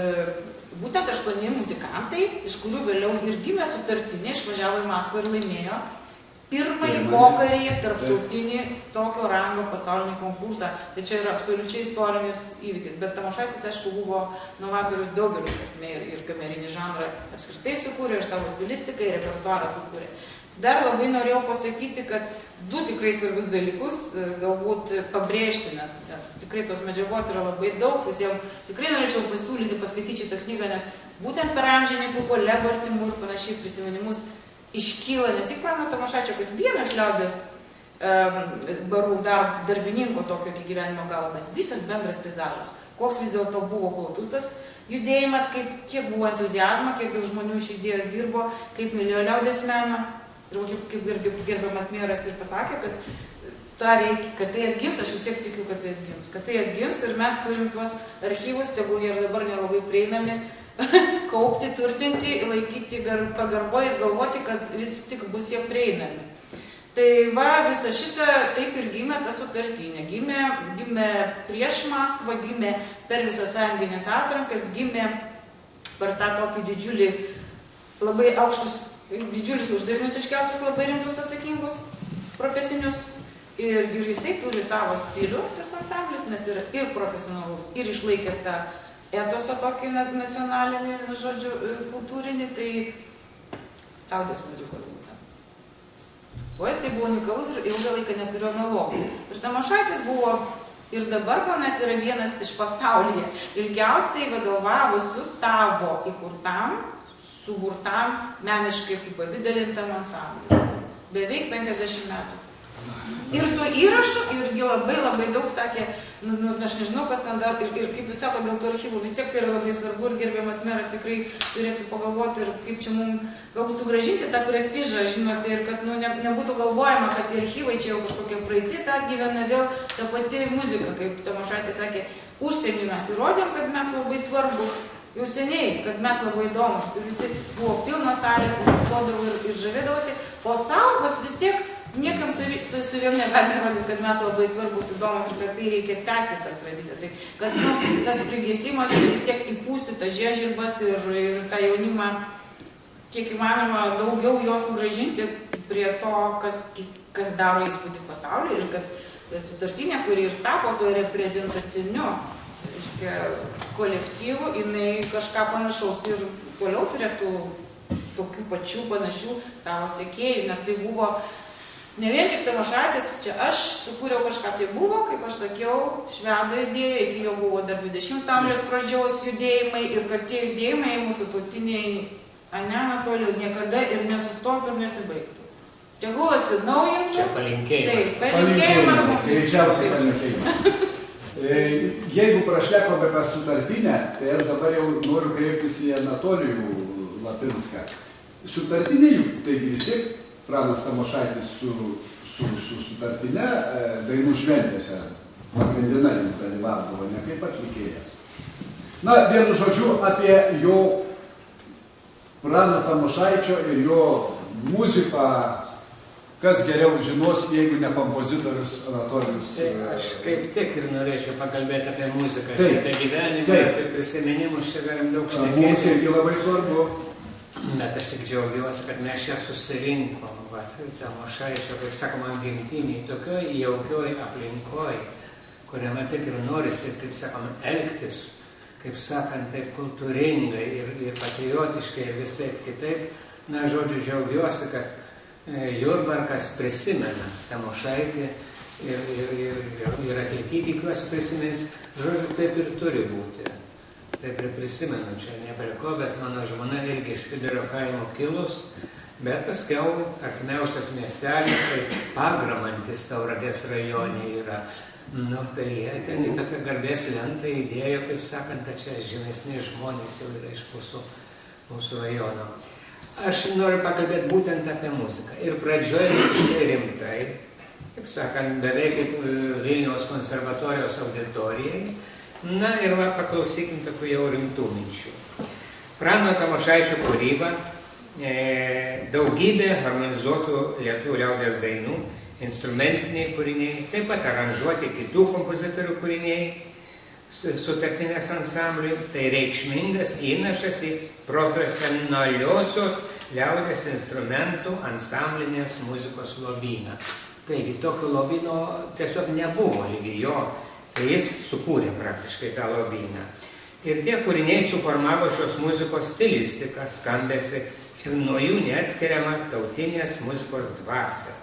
būtent 8 muzikantai, iš kurių vėliau ir gimė Sutartinė, išvažiavo į Maskvą ir laimėjo pirmąjį pokaryje tarptautinį tokio rango pasaulinį konkursą. Tai čia yra absoliučiai istorinis įvykis. Bet Tamošaitis, aišku, buvo novatorius daugeliu prasme ir kamerinį žanrą apskritai sukūrė, ir savo stilistiką, ir repertuarą sukūrė. Dar labai norėjau pasakyti, kad 2 tikrai svarbius dalykus galbūt pabrėžti, nes tikrai tos medžiagos yra labai daug, visiems tikrai norėčiau pasiūlyti paskaityti šitą knygą, nes būtent per amžininkų kolegų artimų ir panašiai prisiminimus iškyla ne tik Prano Tamošaičio, kaip vieno iš liaudies barų darbininko tokio iki gyvenimo galo, bet visas bendras peizažas. Koks vis dėlto buvo platus tas judėjimas, kiek buvo entuziazmo, kiek daug žmonių iš idėjos dirbo, kaip mylėjo liaudies meną. Ir kaip gerbiamas meras ir pasakė, kad reikia, kad tai atgims, aš vis tiek tikiu, kad tai atgims. Kad tai atgims ir mes turim tuos archyvus, tegul jie dabar nelabai prieinami, kaupti, turtinti, laikyti pagarboje ir galvoti, kad vis tik bus jie prieinami. Tai va, visą šitą taip ir gimė ta sutartinė. Gimė prieš Maskvą, gimė per visas sąjunginės atrankas, gimė per tą tokį didžiulį, labai aukštus, didžiulius uždavinius iškeltus, labai rimtus atsakingus, profesinius. Ir jisai turi savo stilių, tas ansamblis, nes yra ir profesionalus, ir išlaikė tą etosą tokį nacionalinį, žodžiu, kultūrinį, tai liaudies muzikos būtent. O jisai buvo unikalus ir ilgą laiką neturėjo analogų. Ir Tamošaitis buvo ir dabar gal net yra vienas iš pasaulyje ilgiausiai vadovavusių savo įkurtam, suburtam, meniškai apipavidalintam ansambliui. Beveik 50 metų. Ir tų įrašų, irgi labai daug sakė, aš nežinau, kas ten dar, ir kaip jūs sako, dėl tų archyvų, vis tiek tai yra labai svarbu ir gerbiamas meras tikrai turėtų pagalvoti ir kaip čia mums galbūt sugrąžinti tą prestižą, žinote, ir kad nebūtų galvojama, kad tie archyvai čia jau kažkokia praeitis atgyvena vėl ta pati muzika, kaip Tamošaitis sakė, užsienį mes įrodėm, kad mes labai svarbus, jau seniai, kad mes labai įdomus ir visi buvo pilnos salės, visi plodavo ir žavėdavosi, o savo, bet vis tiek niekam saviem negalime įrodyti, kad mes labai svarbus įdomus ir kad tai reikia tęsti tas tradicijas. Tai, kad tas prigėsimas vis tiek įpūsti tas žiežirbas ir tą jaunimą, kiek įmanoma, daugiau jo sugrąžinti prie to, kas daro įspūdį pasaulyje ir kad sutartinė, kuri ir tapo to reprezentaciniu kolektyvu, jinai kažką panašaus ir toliau turėtų tokių pačių panašių savo sekėjų, nes tai buvo ne vien tik Tamošaitis, čia aš sukūriau kažką, tai buvo, kaip aš sakiau, švedo idėja, iki jo buvo dar 20 amžiaus pradžios judėjimai ir kad tie judėjimai mūsų tautiniai Anatolių niekada ir nesustotų ir nesibaigtų. Tegul atsinaujintų. Čia palinkėjimas. Taip, palinkėjimas mums. Greičiausiai palinkėjimas. Jeigu prašnekome apie sutartinę, tai aš dabar jau noriu kreiptis į Anatolijų Lapinską. Sutartinė juk, taigi vis tiek Pranas Tamošaitis su sutartine dainų šventėse pagrindinai dalyvavo, ne kaip atlikėjas. Na, vienu žodžiu apie jo Prano Tamošaičio ir jo muziką, kas geriau žinos, jeigu ne kompozitorius Anatolijus. Tai aš kaip tik ir norėčiau pakalbėti apie muziką, apie gyvenimą, apie prisiminimus, čia galim daug šnekėti. Mums irgi labai svarbu. Bet aš tik džiaugiuosi, kad mes čia susirinkom, Tamošaičio, kaip sakoma, gimtiniai, tokioj jaukioj aplinkoj, kuriame taip ir norisi, kaip sakoma, elgtis, kaip sakant, taip kultūringai ir patriotiškai ir visai kitaip. Na, žodžiu, džiaugiuosi, kad Jurbarkas prisimena Tamošaitį ir ateityje tikiuosi prisimins. Žodžiu, taip ir turi būti. Taip ir prisimenu, čia ne prie ko, bet mano žmona irgi iš Vidurio kaimo kilus, bet paskiau artimiausias miestelis, tai Pagramantis Tauragės rajone yra. Nu, tai ten į tokią garbės lentą įdėjo, kaip sakant, kad čia žemesni žmonės jau yra iš mūsų rajono. Aš noriu pakalbėti būtent apie muziką. Ir pradžioje visiškai rimtai, kaip sakant, beveik kaip Vilniaus konservatorijos auditorijai. Na ir va, paklausykim tokių jau rimtų minčių. Prano Tamošaičio kūryba, daugybė harmonizuotų lietuvių liaudies dainų, instrumentiniai kūriniai, taip pat aranžuoti kitų kompozitorių kūriniai, sutartinės ansambliui, tai reikšmingas įnašas į profesionaliosios liaudies instrumentų ansamblinės muzikos lobyną. Taigi, tokio lobyno tiesiog nebuvo lygi jo. Tai jis sukūrė praktiškai tą lobyną. Ir tie kūriniai suformavo šios muzikos stilistiką, skambesį ir nuo jų neatskiriamą tautinės muzikos dvasią.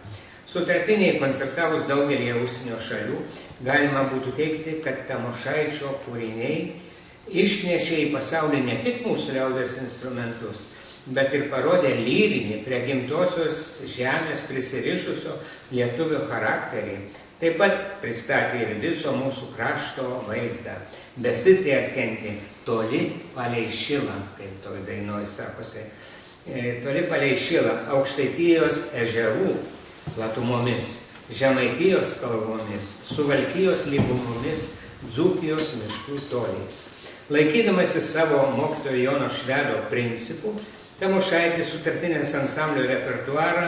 Sutartiniai koncertavus daugelį užsienio šalių, galima būtų teikti, kad Tamošaičio kūriniai išnešė į pasaulį ne tik mūsų liaudies instrumentus, bet ir parodė lyrinį, prie gimtosios žemės prisirišusio lietuvio charakterį. Taip pat pristatė ir viso mūsų krašto vaizdą, besitriekiantį toli palei šilą, kaip toj dainoj sakosi. Toli palei šilą Aukštaitijos ežerų platumomis, Žemaitijos kalvomis, Suvalkijos lygumomis, Dzūkijos miškų toliais. Laikydamasis savo mokytojo Jono Švedo principų, Tamošaitis sutartinės ansamblio repertuarą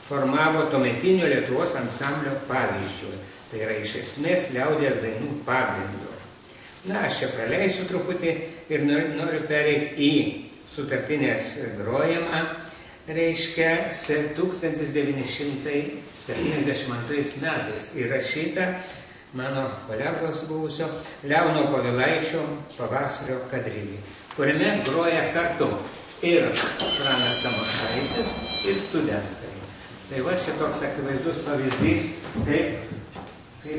formavo tuometinio Lietuvos ansamblio pavyzdžių. Tai yra iš esmės liaudies dainų pagrindu. Na, aš čia praleisiu truputį ir noriu pereiti į sutartinės grojimą, reiškia 1972 metais įrašyta mano kolegos buvusio Leono Povilaičio Pavasario kadrilį, kuriame groja kartu ir Pranas Tamošaitis ir studentai. Tai va čia toks akivaizdus pavyzdys, kaip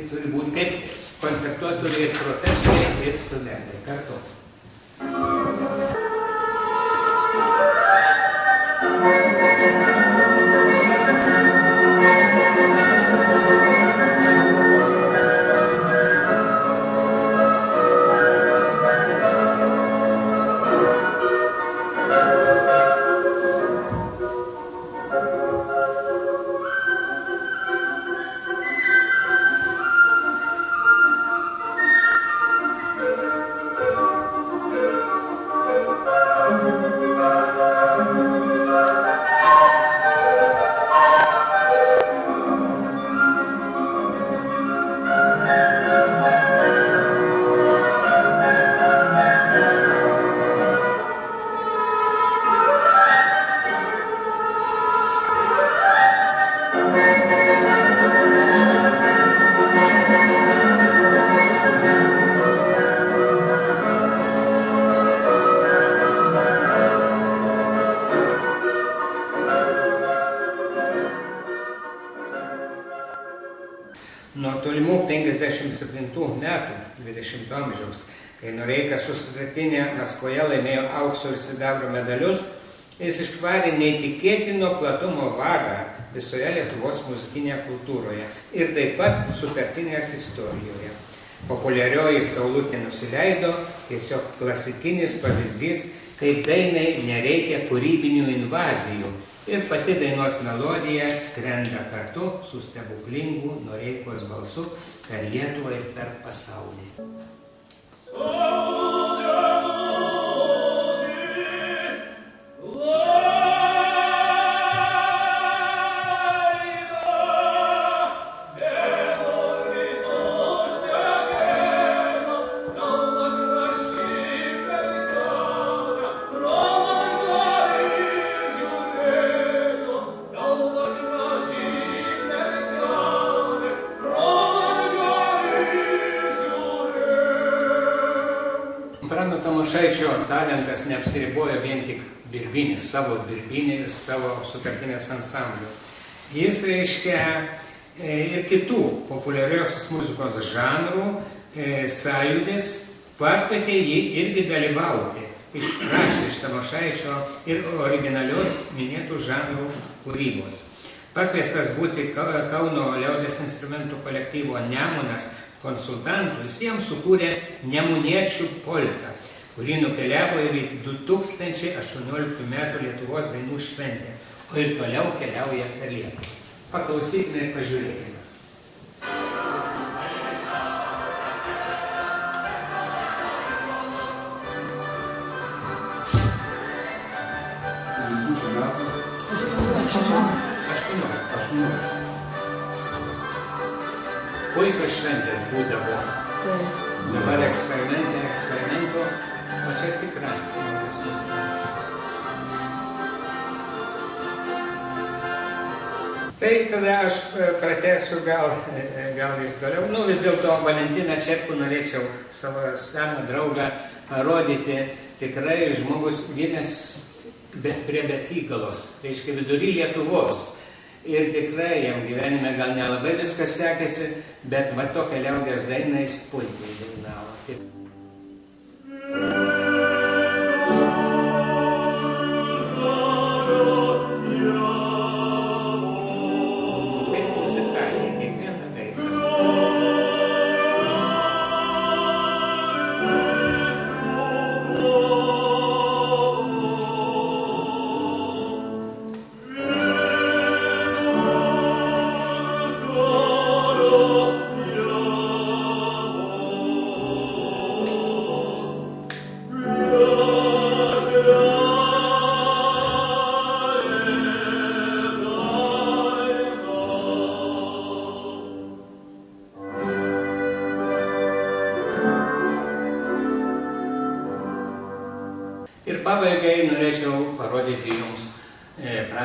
turi būti, kaip koncertuoti turi ir profesoriai, ir studentai kartu. Nuo tolimų 57 metų 20 amžiaus, kai Noreika su sutartinė Maskvoje laimėjo aukso ir sidabro medalius, jis išvarė neįtikėtino platumo vagą visoje Lietuvos muzikinėje kultūroje ir taip pat sutartinės istorijoje. Populiarioji Saulutė nusileido, tiesiog klasikinis pavyzdys, kaip dainai nereikia kūrybinių invazijų. Ir pati dainos melodija skrenda kartu su stebuklingu Noreikos balsu per Lietuvą ir per pasaulį. Prano Tamošaičio talentas neapsiribojo vien tik birbynės, savo sutartinės ansamblių. Jis, reiškia, ir kitų populiariosios muzikos žanrų sąjūdis pakvietė jį irgi dalyvauti. Išprašė iš Tamošaičio ir originalios minėtų žanrų kūrybos. Pakviestas būti Kauno liaudies instrumentų kolektyvo Nemunas konsultantų, jis jam sukūrė Nemuniečių polką, kurį nukeliavo ir į 2018 metų Lietuvos dainų šventę, o ir toliau keliauja per Lietuvą. Paklausykime ir pažiūrėkime. Puikios šventės būdavo. Dabar eksperimento, o čia tikra liaudies muzika. Tai tada aš pratęsiu gal ir toliau. Vis dėlto Valentiną Čepkų norėčiau savo seną draugą parodyti. Tikrai žmogus gimęs prie Betygalos, tai reiškia vidury Lietuvos. Ir tikrai jam gyvenime gal nelabai viskas sekėsi, bet va tokią liaudies dainą jis puikiai dainavo. Kaip muzikaliai, kiekvieną dainą.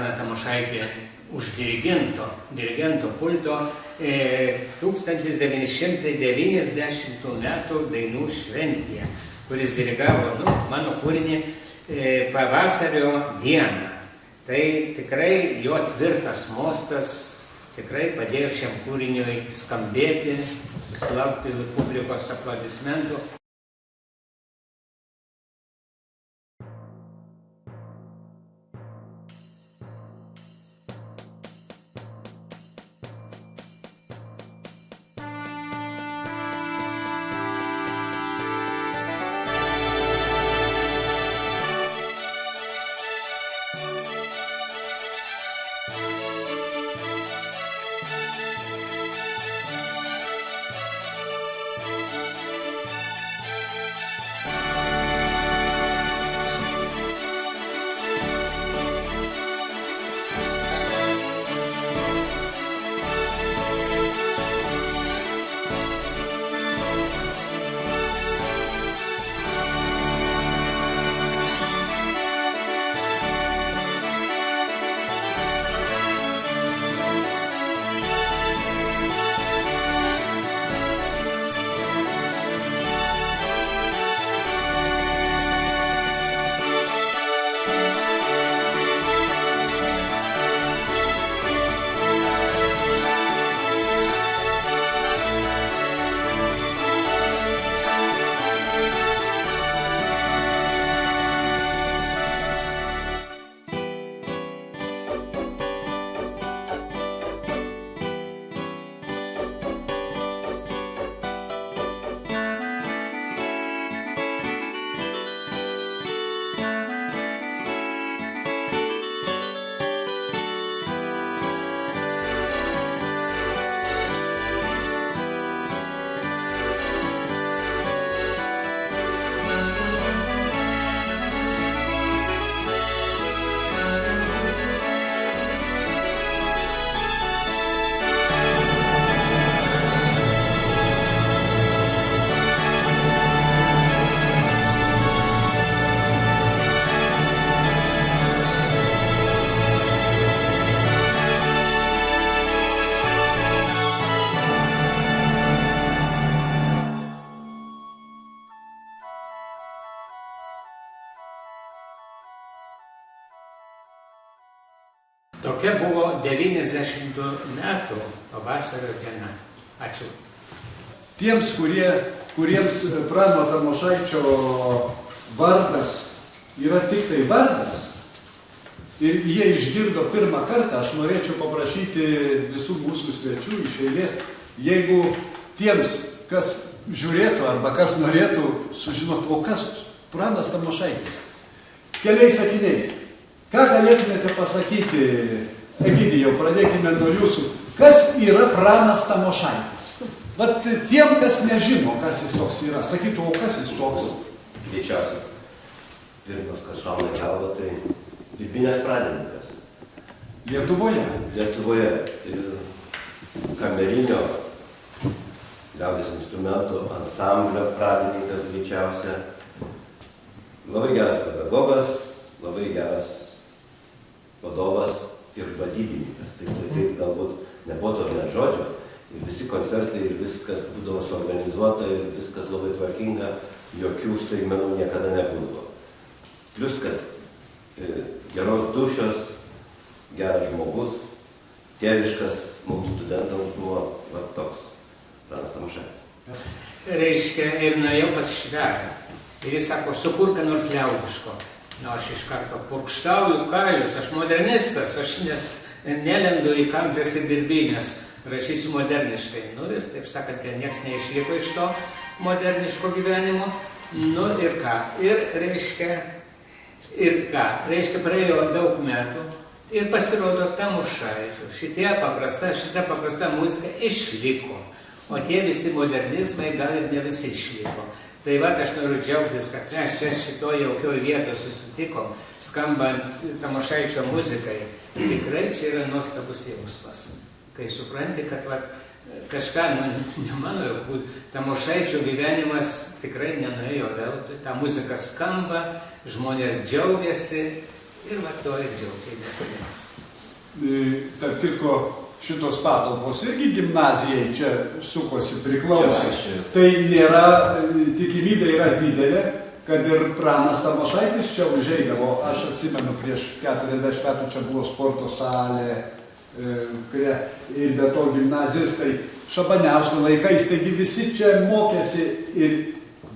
Antaną Tamošaitį už dirigento pulto 1990 metų dainų šventėje, kuris dirigavo mano kūrinį Pavasario dieną. Tai tikrai jo tvirtas mostas tikrai padėjo šiam kūriniui skambėti, susilaukti publikos aplodismentų. Tokia buvo 90 metų pavasario diena. Ačiū. Tiems, kuriems Prano Tamošaičio vardas yra tik tai vardas ir jie išgirdo pirmą kartą, aš norėčiau paprašyti visų mūsų svečių iš eilės, jeigu tiems, kas žiūrėtų arba kas norėtų sužinoti, o kas Pranas Tamošaitis. Keliais sakiniais. Ką galėtumėte pasakyti, Egidijau, pradėkime nuo jūsų, kas yra Pranas Tamošaitis? Vat tiem, kas nežino, kas jis toks yra, sakytų, o kas jis toks? Greičiausiai, pirmas, kas šauna galva, tai birbinės pradininkas. Lietuvoje? Lietuvoje. Ir kamerinio liaudies instrumentų ansamblio pradininkas greičiausia. Labai geras pedagogas, labai geras vadovas ir vadybininkas. Tais laikais galbūt nebuvo to net žodžio. Ir visi koncertai ir viskas būdavo suorganizuota ir viskas labai tvarkinga, jokių staigmenų niekada nebūdavo. Plius, kad geros dūšios, geras žmogus, tėviškas mums studentams buvo va, toks Pranas Tamošaitis. Reiškia, ir nuėjau pas švedą. Ir jis sako, sukurk ką nors liaudiško. Na, aš iš karto purkštauju, ką jūs, aš modernistas, aš nelendu į kanklės ir birbynės, rašysiu moderniškai. Nu ir, taip sakant, nieks neišliko iš to moderniško gyvenimo. Nu ir ką? Ir reiškia, praėjo daug metų ir pasirodo Tamošaičio. Šita paprasta muzika išliko, o tie visi modernizmai gal ir ne visi išliko. Tai va, aš noriu džiaugtis, kad mes čia šitoje jaukioj vietoje susitikom, skambant Tamošaičio muzikai. Tikrai čia yra nuostabus jausmas. Kai supranti, kad va, kažką, ne mano, Tamošaičio gyvenimas tikrai nenuėjo veltui. Ta muzika skamba, žmonės džiaugiasi Ir va to ir džiaugėmės mes. Tarp kitko, šitos patalpos irgi gimnazijai čia sukosi priklausė. Tai nėra, tikimybė yra didelė, kad ir pranas Tamošaitis čia užeidavo. Aš atsimenu, prieš 40 metų čia buvo sporto salė, ir be to gimnazistai Šabaniausko laikais, taigi visi čia mokėsi ir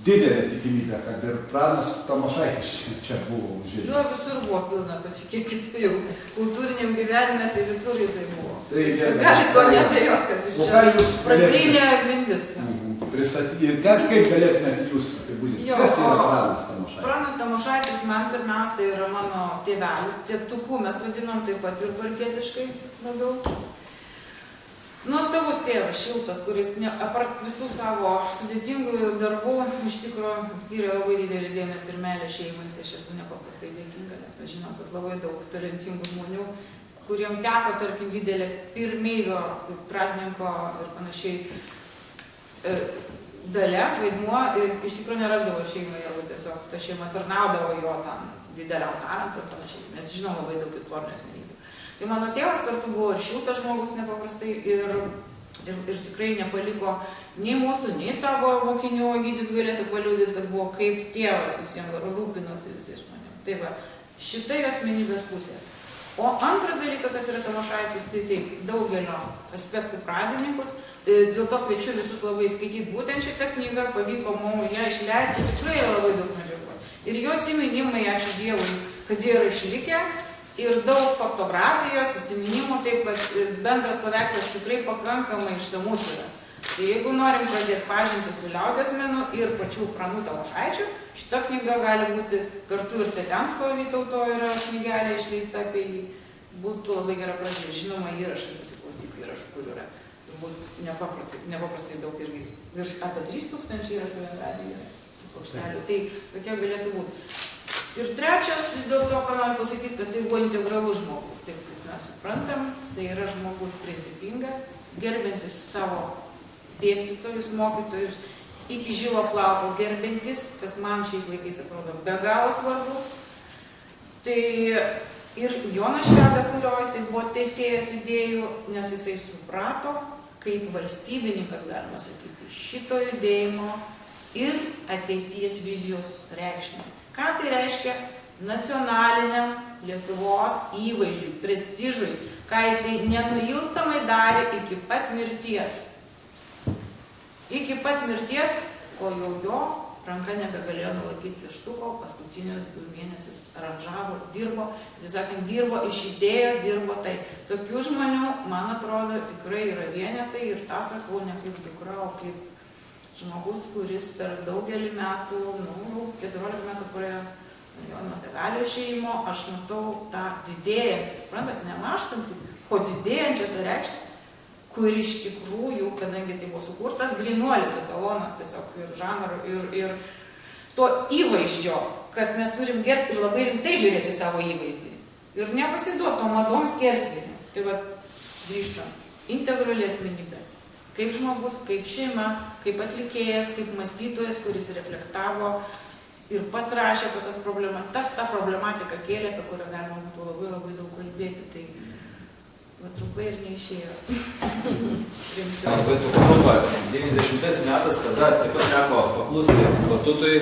didelė tikimybė, kad ir pranas Tamošaitis čia buvo užėjęs. Jo visur buvo pilna, patikėkit, jau kultūriniam gyvenime, tai visur jisai buvo. Gali to neabejot, kad jis čia pradinė grindis. Ir kaip galėtumėte jūs apibūdinti? Kas yra pranas Tamošaitis? Pranas Tamošaitis man pirmiausia yra mano tėvelis, tėtukų mes vadinom taip pat ir barkietiškai labiau. Nuostabus tėvas, šiltas, kuris apart visų savo sudėtingų darbų iš tikrųjų skyrė labai didelį dėmesį ir meilę šeimai. Tai aš esu nepaprastai dėkinga, nes mes žinom, kad labai daug talentingų žmonių, kuriem teko, tarkim, didelė pirmeivio, pradininko ir panašiai dalia, vaidmuo, ir iš tikrųjų neradavo šeimai, arba tiesiog ta šeima tarnaudavo jo tam dideliam talentui ir panašiai. Mes žinom labai daug istorinių asmenybių. Tai mano tėvas kartu buvo ir šiltas žmogus nepaprastai ir tikrai nepaliko nei mūsų, nei savo mokinių. Gytis galėtų paliudyti, kad buvo kaip tėvas visiems rūpinosi visais žmonėms. Tai va, šita jo asmenybės pusė. O antras dalykas, kas yra Tamošaitis, tai taip, daugelio aspektų pradininkus. Dėl to kviečiu visus labai skaityti būtent šitą knygą, pavyko mums ją išleisti, tikrai labai daug medžiagos. Ir jo atsiminimai, ačiū Dievui, kad jie yra išlikę. Ir daug fotografijos, atsiminimų, taip, kad bendras paveikslas tikrai pakankamai išsamus yra. Tai jeigu norim pradėti pažinti su liaudies menu ir pačių pranų Tamošaičių, šita knyga gali būti kartu ir Tetensko Vytauto yra knygelė išleista apie jį. Būtų labai gera pradžia. Žinoma, įrašai, pasiklausyk įrašų, kur yra. Turbūt nepaprastai daug irgi. Virš apie 3000 įrašų radijo plokštelių. Tai tokie galėtų būti. Ir trečias, vis dėlto, ką noriu pasakyti, kad tai buvo integralus žmogus, taip kaip mes suprantam, tai yra žmogus principingas, gerbintis savo dėstytojus, mokytojus, iki žilo plauko gerbintis, kas man šiais laikais atrodo be galo svarbu. Tai ir Jonas Šveda, kurio jisai buvo teisėjas idėjų, nes jisai suprato, kaip valstybininkas, galima sakyti, šito judėjimo ir ateities vizijos reikšmę. Ką tai reiškia nacionaliniam Lietuvos įvaizdžiui, prestižui, ką jisai nenuilstamai darė iki pat mirties. Iki pat mirties, kol jau jo ranka nebegalėjo nulaikyti pieštuko, paskutinius 2 mėnesius aranžavo, dirbo, jis sakant, dirbo iš idėjos, dirbo tai. Tokių žmonių, man atrodo, tikrai yra vienetai ir tą sakau ne kaip dukra, o kaip žmogus, kuris per daugelį metų, 14 metų praėjo nuo tėvelio išėjimo, aš matau tą didėjantį, suprantat, nemaštantį, o didėjančią tą reikšmę, kur iš tikrųjų, kadangi tai buvo sukurtas grynuolis etalonas tiesiog ir žanro, ir to įvaizdžio, kad mes turim gerbti ir labai rimtai žiūrėti savo įvaizdį. Ir nepasiduoti to madoms skersvėlių. Tai va, grįžtam, integrali asmenybė. Kaip žmogus, kaip šeima, kaip atlikėjas, kaip mąstytojas, kuris reflektavo ir pats rašė apie tas problemas. Ta problematika kėlė, apie kurią galima būtų labai labai daug kalbėti. Tai va, trumpai ir neišėjo. Labai trumpa. 90 metais, kada taip pat teko paklusti batutui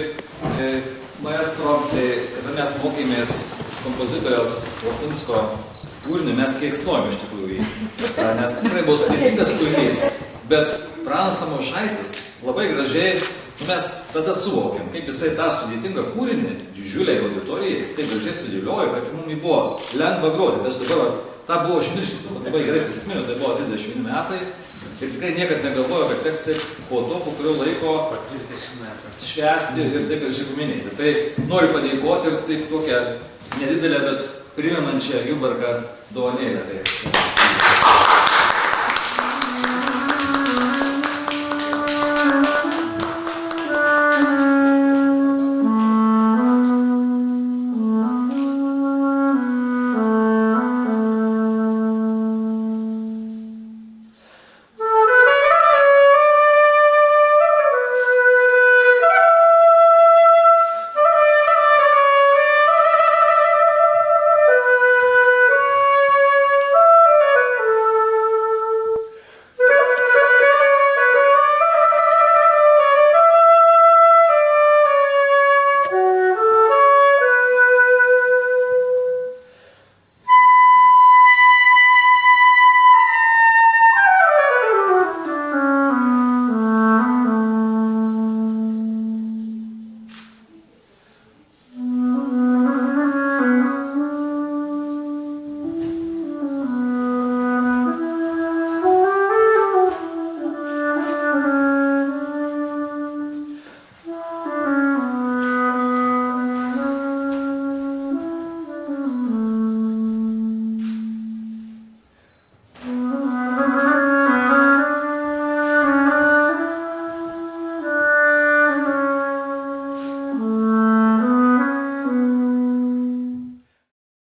maestro, tai kada mes mokėmės kompozitoriaus Lapinsko kūrinį, mes keiksnojom iš tikrųjų jį. Nes tikrai buvo sudėtingas kūrinys. Bet pranas Tamošaitis labai gražiai, mes tada suvokėm, kaip jisai tą sudėtingą kūrinį, didžiuliai auditorijai, jis taip gražiai sudėliojo, kad mums buvo lengva groti. Tai aš dabar tą buvo užmiršęs, labai gerai prisimenu, tai buvo 30 metai. Tai tikrai niekad negalvojo, kad teks taip po to, po kurio laiko 30 metų švęsti ir taip gražiai paminėti. Tai noriu padėkoti ir taip tokią nedidelę, bet primenančią Gilbarką dovanėlę. Tai